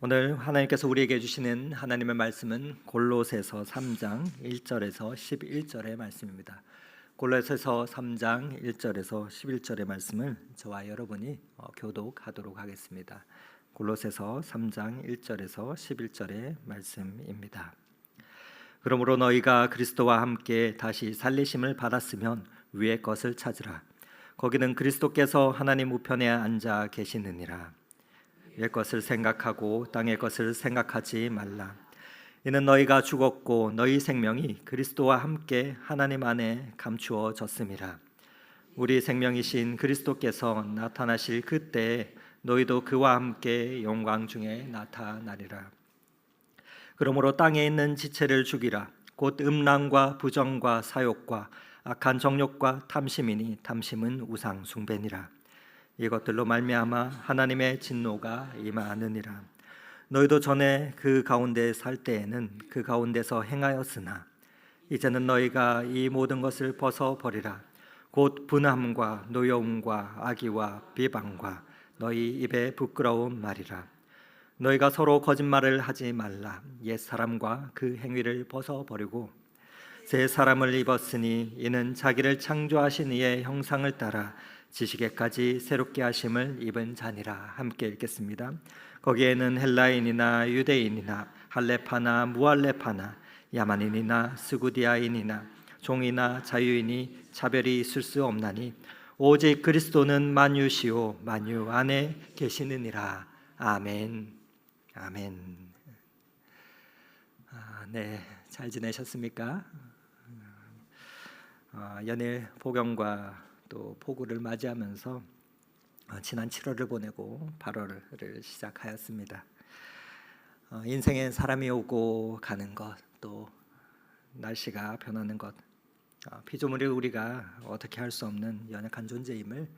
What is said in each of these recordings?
오늘 하나님께서 우리에게 주시는 하나님의 말씀은 골로새서 3장 1절에서 11절의 말씀입니다. 골로새서 3장 1절에서 11절의 말씀을 저와 여러분이 교독하도록 하겠습니다. 골로새서 3장 1절에서 11절의 말씀입니다. 그러므로 너희가 그리스도와 함께 다시 살리심을 받았으면 위의 것을 찾으라. 거기는 그리스도께서 하나님 우편에 앉아 계시느니라. 위의 것을 생각하고 땅의 것을 생각하지 말라. 이는 너희가 죽었고 너희 생명이 그리스도와 함께 하나님 안에 감추어졌음이라. 우리 생명이신 그리스도께서 나타나실 그때에 너희도 그와 함께 영광 중에 나타나리라. 그러므로 땅에 있는 지체를 죽이라. 곧 음란과 부정과 사욕과 악한 정욕과 탐심이니 탐심은 우상 숭배니라. 이것들로 말미암아 하나님의 진노가 임하느니라. 너희도 전에 그 가운데 살 때에는 그 가운데서 행하였으나 이제는 너희가 이 모든 것을 벗어 버리라. 곧 분함과 노여움과 악의와 비방과 너희 입에 부끄러운 말이라. 너희가 서로 거짓말을 하지 말라. 옛 사람과 그 행위를 벗어 버리고 새 사람을 입었으니 이는 자기를 창조하신 이의 형상을 따라 지식에까지 새롭게 하심을 입은 자니라. 함께 읽겠습니다. 거기에는 헬라인이나 유대인이나 할레파나 무할레파나 야만인이나 스구디아인이나 종이나 자유인이 차별이 있을 수 없나니 오직 그리스도는 만유시오 만유 안에 계시느니라. 아멘. 아멘. 네, 잘 지내셨습니까? 연일 복염과 또 폭우를 맞이하면서 지난 7월을 보내고 8월을 시작하였습니다. 인생엔 사람이 오고 가는 것, 또 날씨가 변하는 것, 피조물이 우리가 어떻게 할 수 없는 연약한 존재임을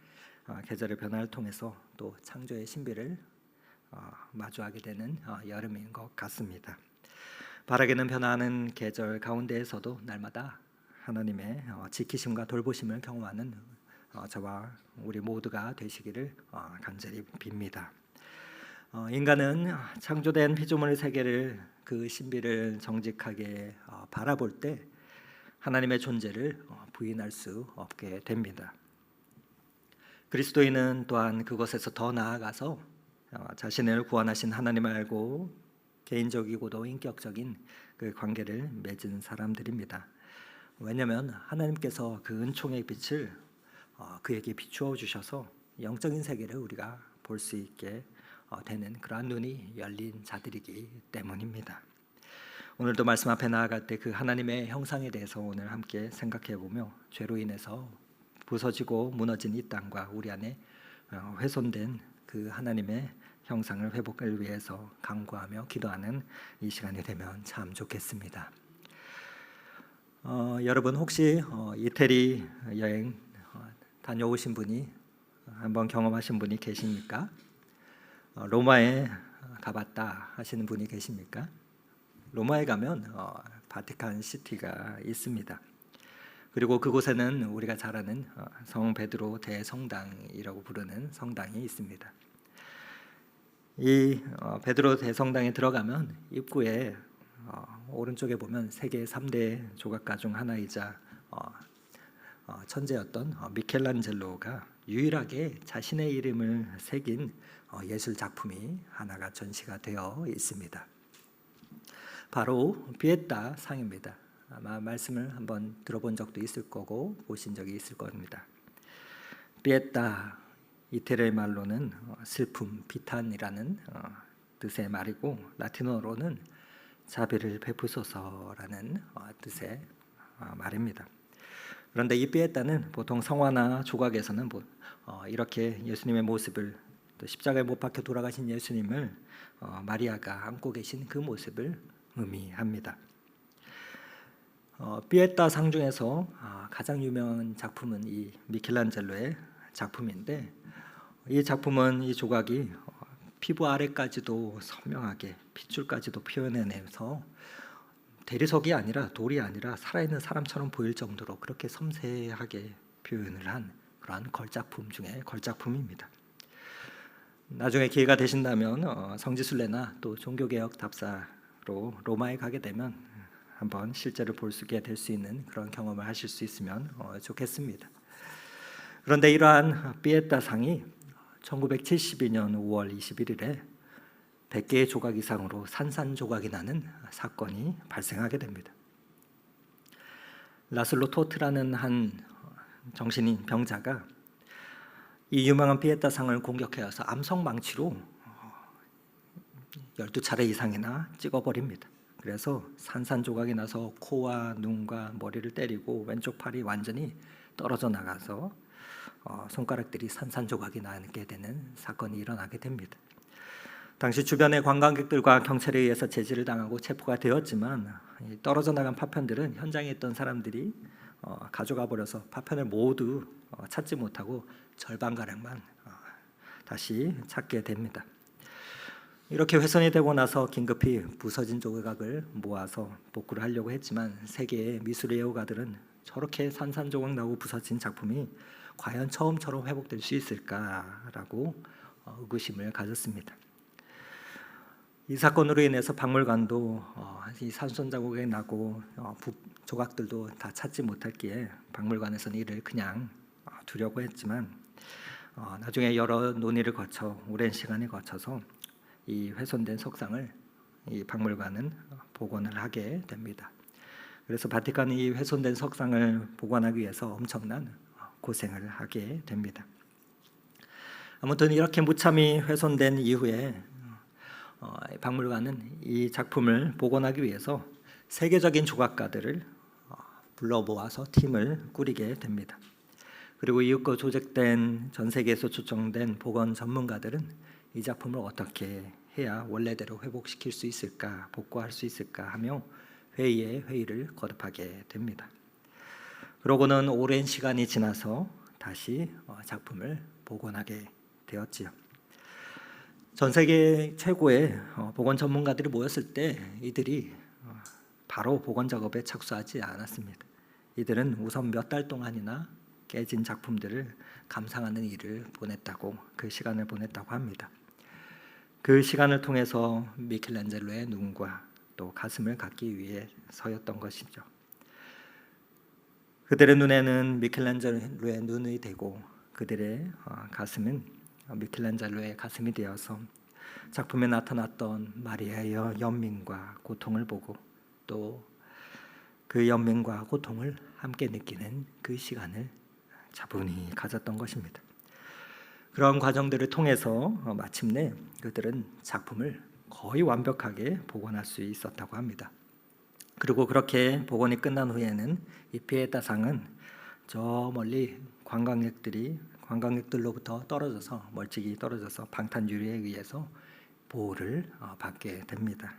계절의 변화를 통해서 또 창조의 신비를 마주하게 되는 여름인 것 같습니다. 바라게는 변화하는 계절 가운데에서도 날마다 하나님의 지키심과 돌보심을 경험하는 저와 우리 모두가 되시기를 간절히 빕니다. 인간은 창조된 피조물의 세계를 그 신비를 정직하게 바라볼 때 하나님의 존재를 부인할 수 없게 됩니다. 그리스도인은 또한 그것에서 더 나아가서 자신을 구원하신 하나님을 알고 개인적이고도 인격적인 그 관계를 맺은 사람들입니다. 왜냐하면 하나님께서 그 은총의 빛을 그에게 비추어 주셔서 영적인 세계를 우리가 볼 수 있게 되는 그러한 눈이 열린 자들이기 때문입니다. 오늘도 말씀 앞에 나아갈 때 그 하나님의 형상에 대해서 오늘 함께 생각해 보며 죄로 인해서 부서지고 무너진 이 땅과 우리 안에 훼손된 그 하나님의 형상을 회복을 위해서 간구하며 기도하는 이 시간이 되면 참 좋겠습니다. 여러분 혹시 이태리 여행 다녀오신 분이 한번 경험하신 분이 계십니까? 로마에 가봤다 하시는 분이 계십니까? 로마에 가면 바티칸 시티가 있습니다. 그리고 그곳에는 우리가 잘 아는 성 베드로 대성당이라고 부르는 성당이 있습니다. 이 베드로 대성당에 들어가면 입구에 오른쪽에 보면 세계 3대 조각가 중 하나이자 천재였던 미켈란젤로가 유일하게 자신의 이름을 새긴 예술 작품이 하나가 전시가 되어 있습니다. 바로 비에타 상입니다. 아마 말씀을 한번 들어본 적도 있을 거고 보신 적이 있을 겁니다. 비에타 이태리 말로는 슬픔, 비탄이라는 뜻의 말이고 라틴어로는 자비를 베푸소서라는 뜻의 말입니다. 그런데 이 비에타는 보통 성화나 조각에서는 이렇게 예수님의 모습을, 또 십자가에 못 박혀 돌아가신 예수님을 마리아가 안고 계신 그 모습을 의미합니다. 비에타 상 중에서 가장 유명한 작품은 이 미켈란젤로의 작품인데, 이 작품은 이 조각이 피부 아래까지도 선명하게 핏줄까지도 표현해내서 대리석이 아니라 돌이 아니라 살아있는 사람처럼 보일 정도로 그렇게 섬세하게 표현을 한 그러한 걸작품 중에 걸작품입니다. 나중에 기회가 되신다면 성지순례나 또 종교개혁 답사로 로마에 가게 되면 한번 실제로 볼 수 있게 될 수 있는 그런 경험을 하실 수 있으면 좋겠습니다. 그런데 이러한 피에타상이 1972년 5월 21일에 100개의 조각 이상으로 산산조각이 나는 사건이 발생하게 됩니다. 라슬로 토트라는 한 정신인 병자가 이 유명한 피에타상을 공격해와서 암석망치로 12차례 이상이나 찍어버립니다. 그래서 산산조각이 나서 코와 눈과 머리를 때리고 왼쪽 팔이 완전히 떨어져 나가서 손가락들이 산산조각이 나게 되는 사건이 일어나게 됩니다. 당시 주변의 관광객들과 경찰에 의해서 제지를 당하고 체포가 되었지만 떨어져 나간 파편들은 현장에 있던 사람들이 가져가 버려서 파편을 모두 찾지 못하고 절반가량만 다시 찾게 됩니다. 이렇게 훼손이 되고 나서 긴급히 부서진 조각을 모아서 복구를 하려고 했지만 세계의 미술 애호가들은 저렇게 산산조각 나고 부서진 작품이 과연 처음처럼 회복될 수 있을까라고 의구심을 가졌습니다. 이 사건으로 인해서 박물관도 이 산손 자국이 나고 조각들도 다 찾지 못했기에 박물관에서는 이를 그냥 두려고 했지만 나중에 여러 논의를 거쳐 오랜 시간을 거쳐서 이 훼손된 석상을 이 박물관은 복원을 하게 됩니다. 그래서 바티칸이 이 훼손된 석상을 복원하기 위해서 엄청난 고생을 하게 됩니다. 아무튼 이렇게 무참히 훼손된 이후에 박물관은 이 작품을 복원하기 위해서 세계적인 조각가들을 불러 모아서 팀을 꾸리게 됩니다. 그리고 이윽고 조직된 전 세계에서 초청된 복원 전문가들은 이 작품을 어떻게 해야 원래대로 회복시킬 수 있을까, 복구할 수 있을까 하며 회의에 회의를 거듭하게 됩니다. 그러고는 오랜 시간이 지나서 다시 작품을 복원하게 되었지요. 전 세계 최고의 복원 전문가들이 모였을 때 이들이 바로 복원 작업에 착수하지 않았습니다. 이들은 우선 몇 달 동안이나 깨진 작품들을 감상하는 일을 보냈다고, 그 시간을 보냈다고 합니다. 그 시간을 통해서 미켈란젤로의 눈과 또 가슴을 갖기 위해서였던 것이죠. 그들의 눈에는 미켈란젤로의 눈이 되고 그들의 가슴은 미켈란젤로의 가슴이 되어서 작품에 나타났던 마리아의 연민과 고통을 보고 또 그 연민과 고통을 함께 느끼는 그 시간을 차분히 가졌던 것입니다. 그런 과정들을 통해서 마침내 그들은 작품을 거의 완벽하게 복원할 수 있었다고 합니다. 그리고 그렇게 복원이 끝난 후에는 이 피에타상은 저 멀리 관광객들로부터 떨어져서 멀찍이 떨어져서 방탄유리에 의해서 보호를 받게 됩니다.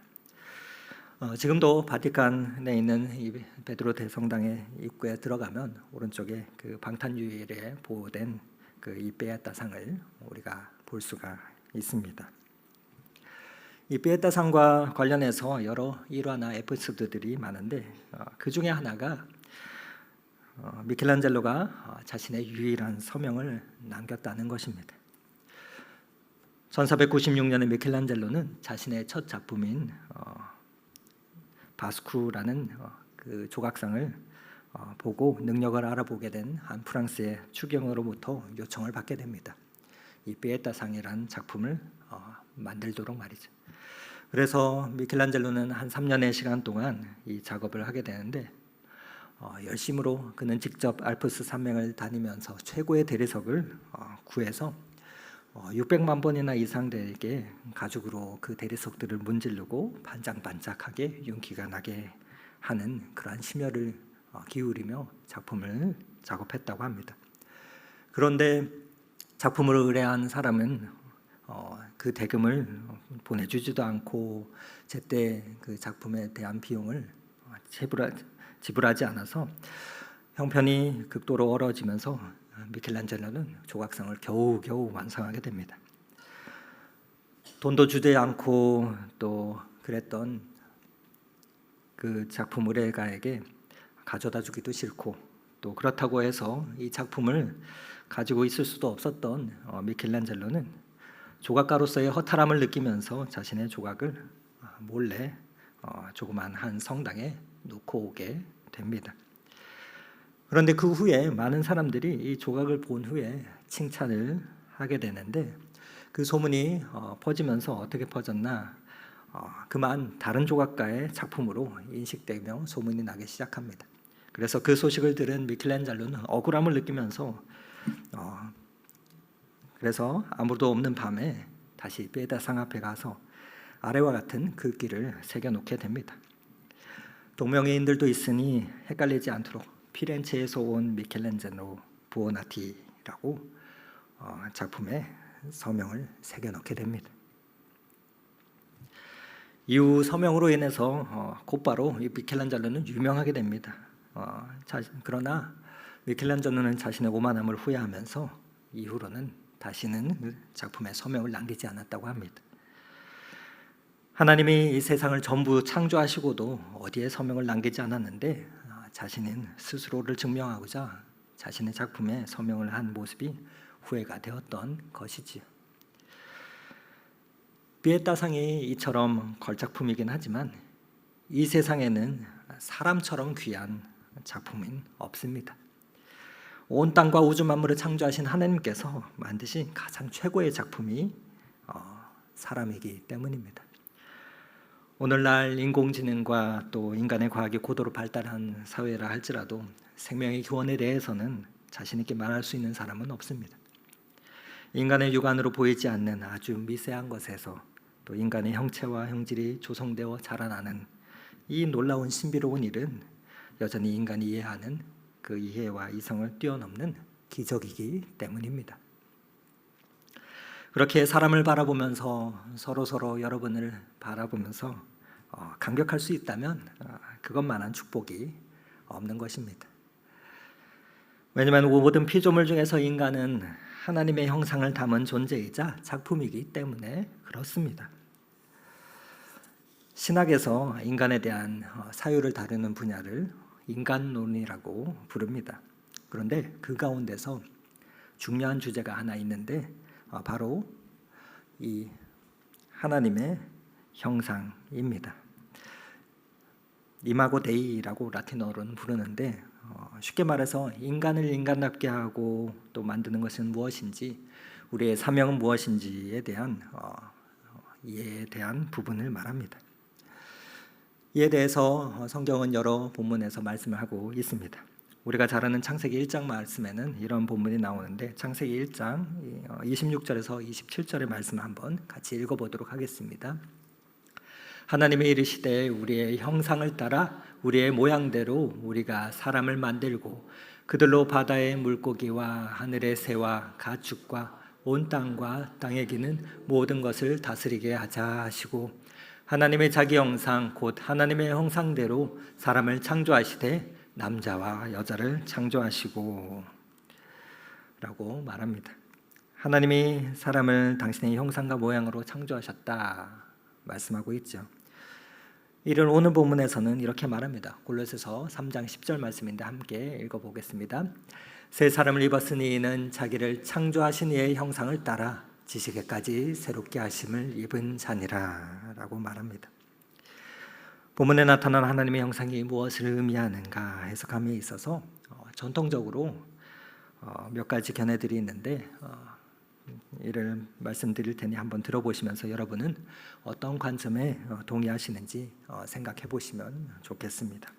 지금도 바티칸에 있는 이 베드로 대성당의 입구에 들어가면 오른쪽에 그 방탄유리에 보호된 그 이 피에타상을 우리가 볼 수가 있습니다. 이 피에타상과 관련해서 여러 일화나 에피소드들이 많은데 그 중에 하나가 미켈란젤로가 자신의 유일한 서명을 남겼다는 것입니다. 1496년에 미켈란젤로는 자신의 첫 작품인 바스쿠라는 그 조각상을 보고 능력을 알아보게 된 한 프랑스의 추경으로부터 요청을 받게 됩니다. 이 피에타상이라는 작품을 만들도록 말이죠. 그래서 미켈란젤로는 한 3년의 시간 동안 이 작업을 하게 되는데 열심으로 그는 직접 알프스 산맥을 다니면서 최고의 대리석을 구해서 600만 번이나 이상 되게 가죽으로 그 대리석들을 문지르고 반짝반짝하게 윤기가 나게 하는 그러한 심혈을 기울이며 작품을 작업했다고 합니다. 그런데 작품을 의뢰한 사람은 그 대금을 보내주지도 않고 제때 그 작품에 대한 비용을 지불하지 않아서 형편이 극도로 어려워지면서 미켈란젤로는 조각상을 겨우겨우 완성하게 됩니다. 돈도 주지 않고 또 그랬던 그 작품 의뢰가에게 가져다 주기도 싫고 또 그렇다고 해서 이 작품을 가지고 있을 수도 없었던 미켈란젤로는 조각가로서의 허탈함을 느끼면서 자신의 조각을 몰래 조그만 한 성당에 놓고 오게 됩니다. 그런데 그 후에 많은 사람들이 이 조각을 본 후에 칭찬을 하게 되는데 그 소문이 퍼지면서 어떻게 퍼졌나? 그만 다른 조각가의 작품으로 인식되며 소문이 나기 시작합니다. 그래서 그 소식을 들은 미켈란젤로는 억울함을 느끼면서 그래서 아무도 없는 밤에 다시 피에타 상 앞에 가서 아래와 같은 글귀를 새겨놓게 됩니다. 동명이인들도 있으니 헷갈리지 않도록 피렌체에서 온 미켈란젤로 부오나티라고 작품에 서명을 새겨넣게 됩니다. 이후 서명으로 인해서 곧바로 이 미켈란젤로는 유명하게 됩니다. 그러나 미켈란젤로는 자신의 오만함을 후회하면서 이후로는 다시는 그 작품에 서명을 남기지 않았다고 합니다. 하나님이 이 세상을 전부 창조하시고도 어디에 서명을 남기지 않았는데 자신은 스스로를 증명하고자 자신의 작품에 서명을 한 모습이 후회가 되었던 것이지요. 피에타상이 이처럼 걸작품이긴 하지만 이 세상에는 사람처럼 귀한 작품은 없습니다. 온 땅과 우주 만물을 창조하신 하나님께서 만드신 가장 최고의 작품이 사람이기 때문입니다. 오늘날 인공지능과 또 인간의 과학이 고도로 발달한 사회라 할지라도 생명의 기원에 대해서는 자신 있게 말할 수 있는 사람은 없습니다. 인간의 육안으로 보이지 않는 아주 미세한 것에서 또 인간의 형체와 형질이 조성되어 자라나는 이 놀라운 신비로운 일은 여전히 인간이 이해하는 그 이해와 이성을 뛰어넘는 기적이기 때문입니다. 그렇게 사람을 바라보면서 서로 여러분을 바라보면서 감격할 수 있다면 그것만한 축복이 없는 것입니다. 왜냐하면 모든 피조물 중에서 인간은 하나님의 형상을 담은 존재이자 작품이기 때문에 그렇습니다. 신학에서 인간에 대한 사유를 다루는 분야를 인간론이라고 부릅니다. 그런데 그 가운데서 중요한 주제가 하나 있는데 바로 이 하나님의 형상입니다. 이마고 데이라고 라틴어로는 부르는데 쉽게 말해서 인간을 인간답게 하고 또 만드는 것은 무엇인지, 우리의 사명은 무엇인지에 대한 이해에 대한 부분을 말합니다. 이에 대해서 성경은 여러 본문에서 말씀을 하고 있습니다. 우리가 잘 아는 창세기 1장 말씀에는 이런 본문이 나오는데 창세기 1장 26절에서 27절의 말씀을 한번 같이 읽어보도록 하겠습니다. 하나님이 이르시되 우리의 형상을 따라 우리의 모양대로 우리가 사람을 만들고 그들로 바다의 물고기와 하늘의 새와 가축과 온 땅과 땅에 기는 모든 것을 다스리게 하자 하시고 하나님의 자기 형상 곧 하나님의 형상대로 사람을 창조하시되 남자와 여자를 창조하시고 라고 말합니다. 하나님이 사람을 당신의 형상과 모양으로 창조하셨다 말씀하고 있죠. 이를 오늘 본문에서는 이렇게 말합니다. 골로새서 3장 10절 말씀인데 함께 읽어보겠습니다. 새 사람을 입었으니 이는 자기를 창조하신 이의 형상을 따라 지식에까지 새롭게 하심을 입은 자니라 라고 말합니다. 본문에 나타난 하나님의 형상이 무엇을 의미하는가 해석함에 있어서 전통적으로 몇 가지 견해들이 있는데 이를 말씀드릴 테니 한번 들어보시면서 여러분은 어떤 관점에 동의하시는지 생각해 보시면 좋겠습니다.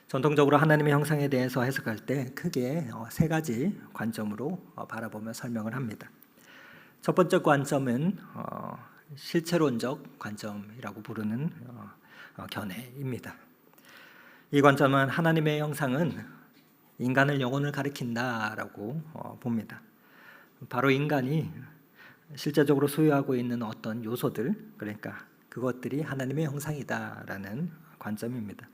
전통적으로 하나님의 형상에 대해서 해석할 때 크게 세 가지 관점으로 바라보며 설명을 합니다. 첫 번째 관점은 실체론적 관점이라고 부르는 견해입니다. 이 관점은 하나님의 형상은 인간을 영혼을 가리킨다라고 봅니다. 바로 인간이 실제적으로 소유하고 있는 어떤 요소들, 그러니까 그것들이 하나님의 형상이다라는 관점입니다.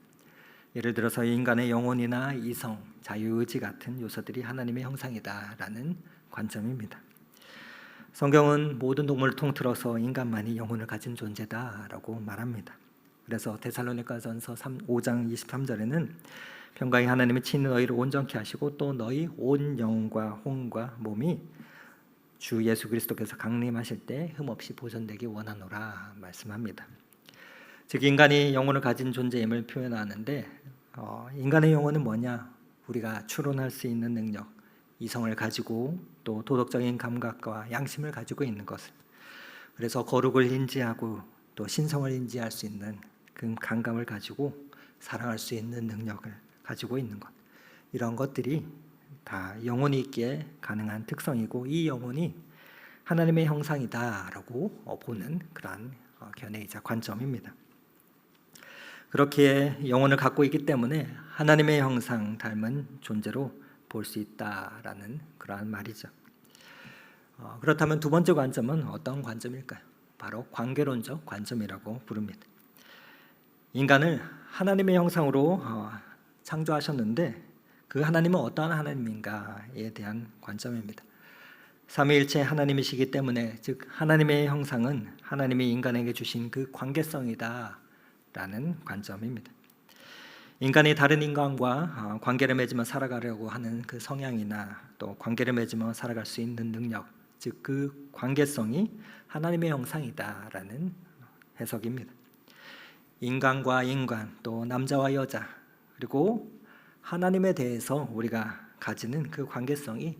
예를 들어서 인간의 영혼이나 이성, 자유의지 같은 요소들이 하나님의 형상이다라는 관점입니다. 성경은 모든 동물을 통틀어서 인간만이 영혼을 가진 존재다라고 말합니다. 그래서 데살로니가전서 5장 23절에는 평강의 하나님이 친히 너희를 온전케 하시고 또 너희 온 영과 혼과 몸이 주 예수 그리스도께서 강림하실 때 흠없이 보존되기 원하노라 말씀합니다. 즉 인간이 영혼을 가진 존재임을 표현하는데 인간의 영혼은 뭐냐? 우리가 추론할 수 있는 능력, 이성을 가지고 또 도덕적인 감각과 양심을 가지고 있는 것을, 그래서 거룩을 인지하고 또 신성을 인지할 수 있는 그 감감을 가지고 사랑할 수 있는 능력을 가지고 있는 것, 이런 것들이 다 영혼이 있기에 가능한 특성이고 이 영혼이 하나님의 형상이다라고 보는 그러한 견해이자 관점입니다. 그렇게 영혼을 갖고 있기 때문에 하나님의 형상 닮은 존재로 볼 수 있다라는 그러한 말이죠. 그렇다면 두 번째 관점은 어떤 관점일까요? 바로 관계론적 관점이라고 부릅니다. 인간을 하나님의 형상으로 창조하셨는데 그 하나님은 어떠한 하나님인가에 대한 관점입니다. 삼위일체 하나님이시기 때문에 즉 하나님의 형상은 하나님이 인간에게 주신 그 관계성이다 라는 관점입니다. 인간이 다른 인간과 관계를 맺으며 살아가려고 하는 그 성향이나 또 관계를 맺으며 살아갈 수 있는 능력, 즉 그 관계성이 하나님의 형상이다라는 해석입니다. 인간과 인간, 또 남자와 여자, 그리고 하나님에 대해서 우리가 가지는 그 관계성이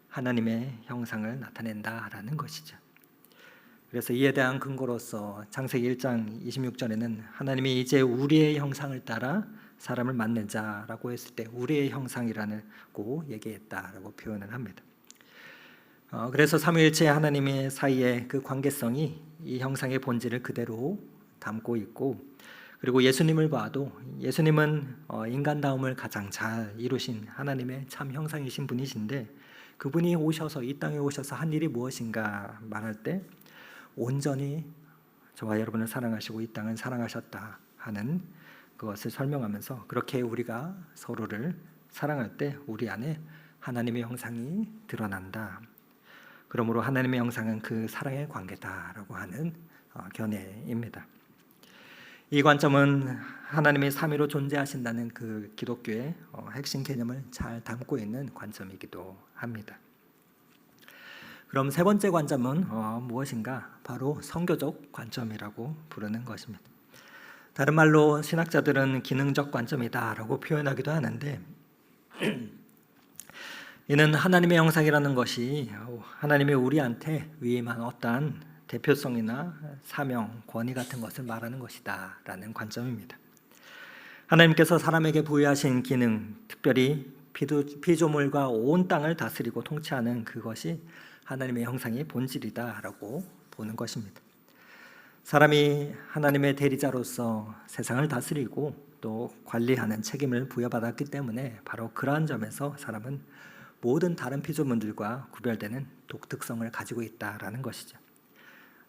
하나님의 형상을 나타낸다라는 것이죠. 그래서 이에 대한 근거로서 창세기 1장 26절에는 하나님이 이제 우리의 형상을 따라 사람을 만든 자라고 했을 때 우리의 형상이라고 얘기했다라고 표현을 합니다. 그래서 삼위일체 하나님의 사이에 그 관계성이 이 형상의 본질을 그대로 담고 있고, 그리고 예수님을 봐도 예수님은 인간다움을 가장 잘 이루신 하나님의 참 형상이신 분이신데 그분이 오셔서 이 땅에 오셔서 한 일이 무엇인가 말할 때 온전히 저와 여러분을 사랑하시고 이 땅을 사랑하셨다 하는 그것을 설명하면서 그렇게 우리가 서로를 사랑할 때 우리 안에 하나님의 형상이 드러난다. 그러므로 하나님의 형상은 그 사랑의 관계다라고 하는 견해입니다. 이 관점은 하나님이 삼위로 존재하신다는 그 기독교의 핵심 개념을 잘 담고 있는 관점이기도 합니다. 그럼 세 번째 관점은 무엇인가? 바로 성교적 관점이라고 부르는 것입니다. 다른 말로 신학자들은 기능적 관점이다라고 표현하기도 하는데 이는 하나님의 형상이라는 것이 하나님이 우리한테 위임한 어떠한 대표성이나 사명, 권위 같은 것을 말하는 것이다 라는 관점입니다. 하나님께서 사람에게 부여하신 기능, 특별히 피조물과 온 땅을 다스리고 통치하는 그것이 하나님의 형상의 본질이다라고 보는 것입니다. 사람이 하나님의 대리자로서 세상을 다스리고 또 관리하는 책임을 부여받았기 때문에 바로 그러한 점에서 사람은 모든 다른 피조물들과 구별되는 독특성을 가지고 있다라는 것이죠.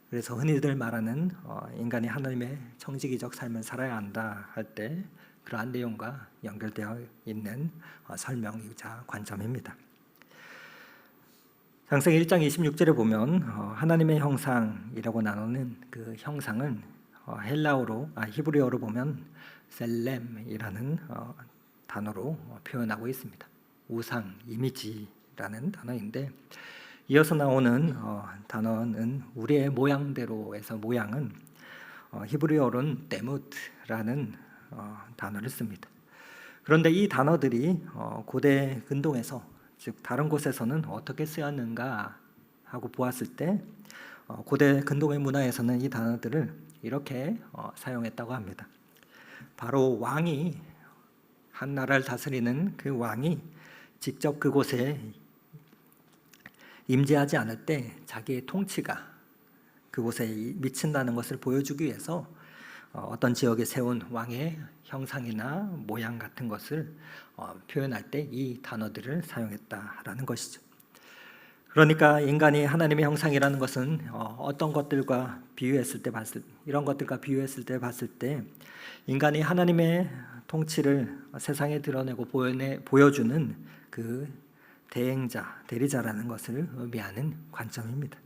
그래서 흔히들 말하는 인간이 하나님의 청지기적 삶을 살아야 한다 할 때 그러한 내용과 연결되어 있는 설명이자 관점입니다. 창세기 1장 26절에 보면 하나님의 형상이라고 나누는 그 형상은 히브리어로 보면 셀렘이라는 단어로 표현하고 있습니다. 우상, 이미지라는 단어인데 이어서 나오는 단어는 우리의 모양대로에서 모양은 히브리어로는 데무트라는 단어를 씁니다. 그런데 이 단어들이 고대 근동에서 즉 다른 곳에서는 어떻게 쓰였는가 하고 보았을 때 고대 근동의 문화에서는 이 단어들을 이렇게 사용했다고 합니다. 바로 왕이 한 나라를 다스리는 그 왕이 직접 그곳에 임재하지 않을 때 자기의 통치가 그곳에 미친다는 것을 보여주기 위해서 어떤 지역에 세운 왕의 형상이나 모양 같은 것을 표현할 때 이 단어들을 사용했다라는 것이죠. 그러니까 인간이 하나님의 형상이라는 것은 어떤 것들과 비유했을 때 이런 것들과 비유했을 때 봤을 때 인간이 하나님의 통치를 세상에 드러내고 보여주는 그 대행자, 대리자라는 것을 의미하는 관점입니다.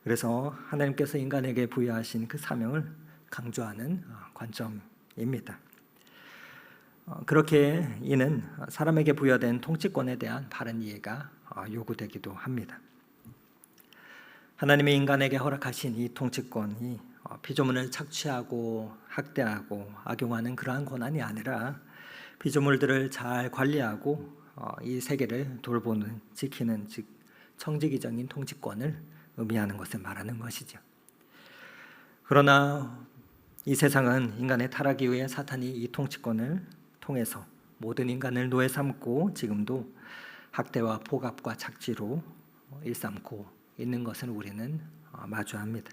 그래서 하나님께서 인간에게 부여하신 그 사명을 강조하는 관점입니다. 그렇게 이는 사람에게 부여된 통치권에 대한 바른 이해가 요구되기도 합니다. 하나님의 인간에게 허락하신 이 통치권이 피조물을 착취하고 학대하고 악용하는 그러한 권한이 아니라 피조물들을 잘 관리하고 이 세계를 돌보는 지키는 즉 청지기적인 통치권을 의미하는 것을 말하는 것이죠. 그러나 이 세상은 인간의 타락 이후에 사탄이 이 통치권을 통해서 모든 인간을 노예 삼고 지금도 학대와 폭압과 착취로 일삼고 있는 것을 우리는 마주합니다.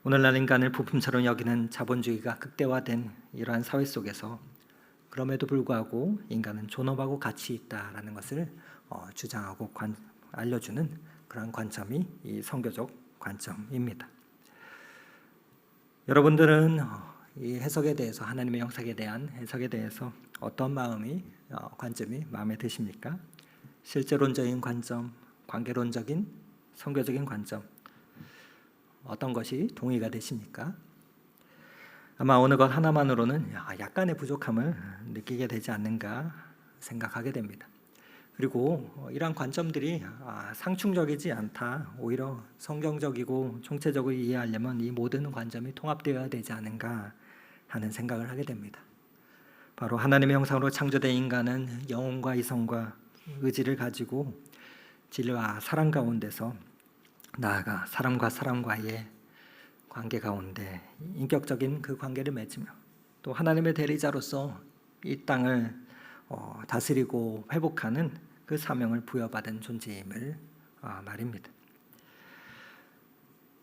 오늘날 인간을 부품처럼 여기는 자본주의가 극대화된 이러한 사회 속에서 그럼에도 불구하고 인간은 존엄하고 가치 있다라는 것을 주장하고 알려주는 그런 관점이 이 선교적 관점입니다. 여러분들은 이 해석에 대해서 하나님의 영상에 대한 해석에 대해서 어떤 관점이 마음에 드십니까? 실제론적인 관점, 관계론적인, 선교적인 관점 어떤 것이 동의가 되십니까? 아마 어느 것 하나만으로는 약간의 부족함을 느끼게 되지 않는가 생각하게 됩니다. 그리고 이러한 관점들이 상충적이지 않다, 오히려 성경적이고 총체적으로 이해하려면 이 모든 관점이 통합되어야 되지 않은가 하는 생각을 하게 됩니다. 바로 하나님의 형상으로 창조된 인간은 영혼과 이성과 의지를 가지고 진리와 사랑 가운데서 나아가 사람과 사람과의 관계 가운데 인격적인 그 관계를 맺으며 또 하나님의 대리자로서 이 땅을 다스리고 회복하는 그 사명을 부여받은 존재임을 말입니다.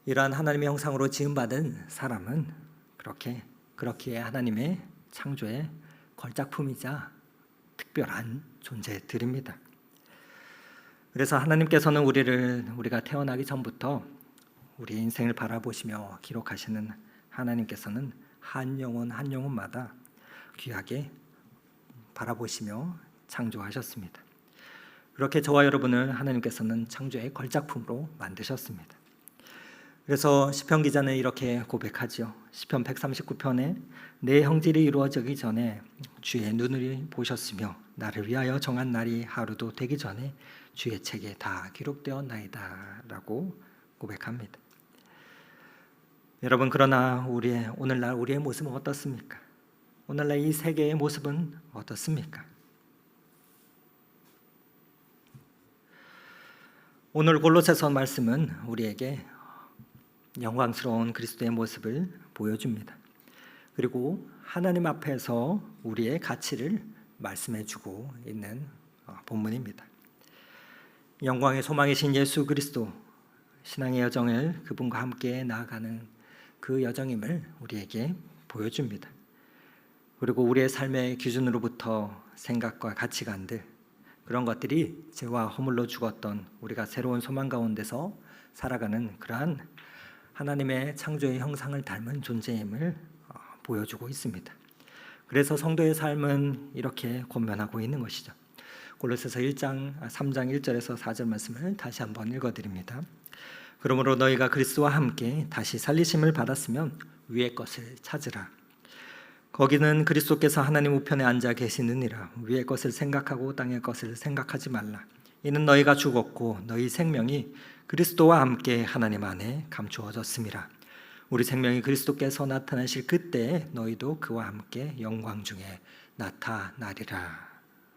이러한 하나님의 형상으로 지음받은 사람은 그렇기에 하나님의 창조의 걸작품이자 특별한 존재들입니다. 그래서 하나님께서는 우리가 태어나기 전부터 우리 인생을 바라보시며 기록하시는 하나님께서는 한 영혼마다 귀하게 바라보시며 창조하셨습니다. 그렇게 저와 여러분을 하나님께서는 창조의 걸작품으로 만드셨습니다. 그래서 시편 기자는 이렇게 고백하죠. 시편 139편에 내 형질이 이루어지기 전에 주의 눈을 보셨으며 나를 위하여 정한 날이 하루도 되기 전에 주의 책에 다 기록되었나이다 라고 고백합니다. 여러분, 그러나 오늘날 우리의 모습은 어떻습니까? 오늘날 이 세계의 모습은 어떻습니까? 오늘 골로새서 말씀은 우리에게 영광스러운 그리스도의 모습을 보여줍니다. 그리고 하나님 앞에서 우리의 가치를 말씀해주고 있는 본문입니다. 영광의 소망이신 예수 그리스도, 신앙의 여정을 그분과 함께 나아가는 그 여정임을 우리에게 보여줍니다. 그리고 우리의 삶의 기준으로부터 생각과 가치관들, 그런 것들이 죄와 허물로 죽었던 우리가 새로운 소망 가운데서 살아가는 그러한 하나님의 창조의 형상을 닮은 존재임을 보여주고 있습니다. 그래서 성도의 삶은 이렇게 권면하고 있는 것이죠. 골로새서 3장 1절에서 4절 말씀을 다시 한번 읽어드립니다. 그러므로 너희가 그리스도와 함께 다시 살리심을 받았으면 위의 것을 찾으라. 거기는 그리스도께서 하나님 우편에 앉아 계시느니라. 위의 것을 생각하고 땅의 것을 생각하지 말라. 이는 너희가 죽었고 너희 생명이 그리스도와 함께 하나님 안에 감추어졌음이라. 우리 생명이 그리스도께서 나타나실 그때에 너희도 그와 함께 영광 중에 나타나리라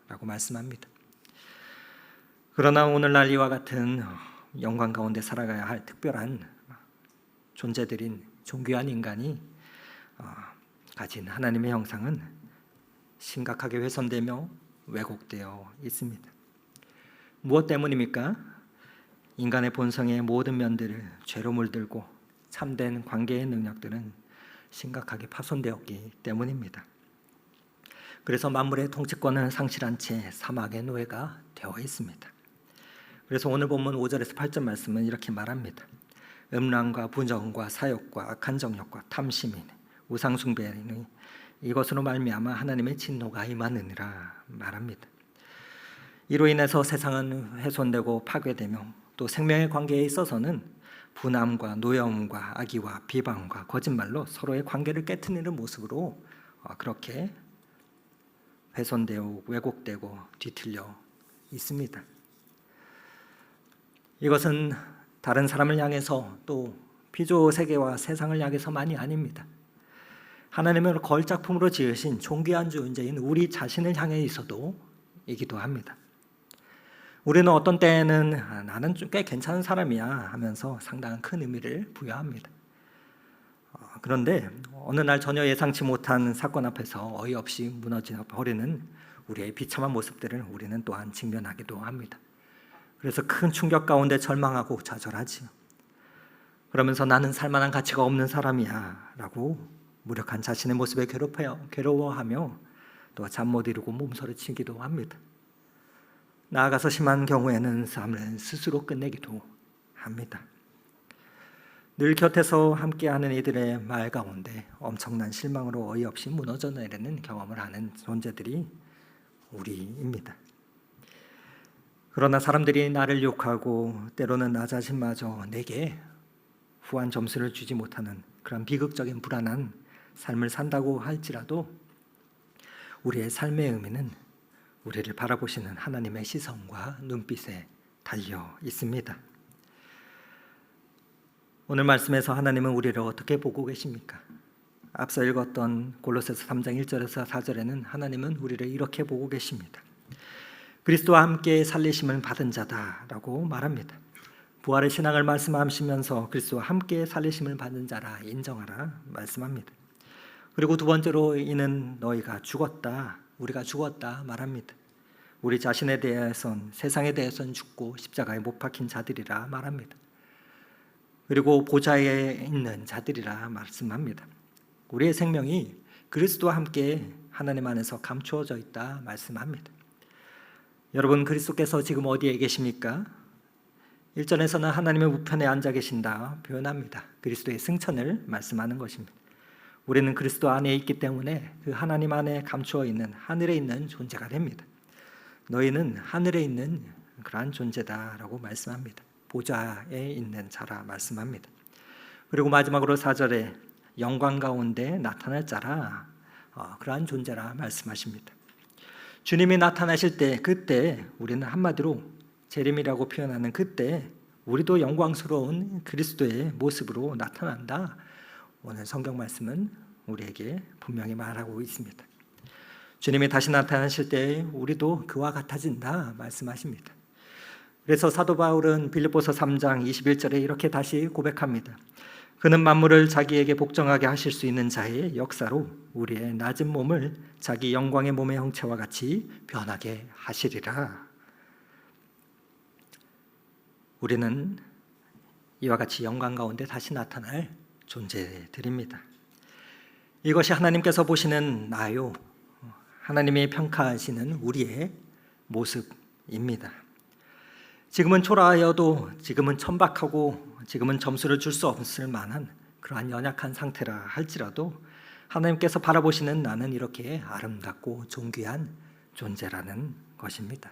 라고 말씀합니다. 그러나 오늘날 이와 같은 영광 가운데 살아가야 할 특별한 존재들인 존귀한 인간이 가진 하나님의 형상은 심각하게 훼손되며 왜곡되어 있습니다. 무엇 때문입니까? 인간의 본성의 모든 면들을 죄로 물들고 참된 관계의 능력들은 심각하게 파손되었기 때문입니다. 그래서 만물의 통치권을 상실한 채 사막의 노예가 되어 있습니다. 그래서 오늘 본문 5절에서 8절 말씀은 이렇게 말합니다. 음란과 부정과 사욕과 악한 정욕과 탐심이 우상 숭배니 이것으로 말미암아 하나님의 진노가 임하느니라 말합니다. 이로 인해서 세상은 훼손되고 파괴되며 또 생명의 관계에 있어서는 분함과 노여움과 악의와 비방과 거짓말로 서로의 관계를 깨트리는 모습으로 그렇게 훼손되고 왜곡되고 뒤틀려 있습니다. 이것은 다른 사람을 향해서 또 피조 세계와 세상을 향해서만이 아닙니다. 하나님을 걸작품으로 지으신 존귀한 존재인 우리 자신을 향해 있어도 이기도 합니다. 우리는 어떤 때에는 나는 좀 꽤 괜찮은 사람이야 하면서 상당한 큰 의미를 부여합니다. 그런데 어느 날 전혀 예상치 못한 사건 앞에서 어이없이 무너져 버리는 우리의 비참한 모습들을 우리는 또한 직면하기도 합니다. 그래서 큰 충격 가운데 절망하고 좌절하지요. 그러면서 나는 살만한 가치가 없는 사람이야 라고 무력한 자신의 모습에 괴로워하며 또 잠 못 이루고 몸서리치기도 합니다. 나아가서 심한 경우에는 삶을 스스로 끝내기도 합니다. 늘 곁에서 함께하는 이들의 말 가운데 엄청난 실망으로 어이없이 무너져 내리는 경험을 하는 존재들이 우리입니다. 그러나 사람들이 나를 욕하고 때로는 나 자신마저 내게 후한 점수를 주지 못하는 그런 비극적인 불안한 삶을 산다고 할지라도 우리의 삶의 의미는 우리를 바라보시는 하나님의 시선과 눈빛에 달려 있습니다. 오늘 말씀에서 하나님은 우리를 어떻게 보고 계십니까? 앞서 읽었던 골로새서 3장 1절에서 4절에는 하나님은 우리를 이렇게 보고 계십니다. 그리스도와 함께 살리심을 받은 자다라고 말합니다. 부활의 신앙을 말씀하시면서 그리스도와 함께 살리심을 받은 자라 인정하라 말씀합니다. 그리고 두 번째로 이는 너희가 죽었다, 우리가 죽었다 말합니다. 우리 자신에 대해선 세상에 대해선 죽고 십자가에 못 박힌 자들이라 말합니다. 그리고 보좌에 있는 자들이라 말씀합니다. 우리의 생명이 그리스도와 함께 하나님 안에서 감추어져 있다 말씀합니다. 여러분, 그리스도께서 지금 어디에 계십니까? 1절에서는 하나님의 우편에 앉아 계신다 표현합니다. 그리스도의 승천을 말씀하는 것입니다. 우리는 그리스도 안에 있기 때문에 그 하나님 안에 감추어 있는 하늘에 있는 존재가 됩니다. 너희는 하늘에 있는 그러한 존재다라고 말씀합니다. 보좌에 있는 자라 말씀합니다. 그리고 마지막으로 4절에 영광 가운데 나타날 자라, 그러한 존재라 말씀하십니다. 주님이 나타나실 때, 그때 우리는 한마디로 재림이라고 표현하는 그때 우리도 영광스러운 그리스도의 모습으로 나타난다. 오늘 성경 말씀은 우리에게 분명히 말하고 있습니다. 주님이 다시 나타나실 때 우리도 그와 같아진다 말씀하십니다. 그래서 사도 바울은 빌립보서 3장 21절에 이렇게 다시 고백합니다. 그는 만물을 자기에게 복종하게 하실 수 있는 자의 역사로 우리의 낮은 몸을 자기 영광의 몸의 형체와 같이 변하게 하시리라. 우리는 이와 같이 영광 가운데 다시 나타날 존재들입니다. 이것이 하나님께서 보시는 나요, 하나님이 평가하시는 우리의 모습입니다. 지금은 초라하여도, 지금은 천박하고, 지금은 점수를 줄 수 없을 만한 그러한 연약한 상태라 할지라도 하나님께서 바라보시는 나는 이렇게 아름답고 존귀한 존재라는 것입니다.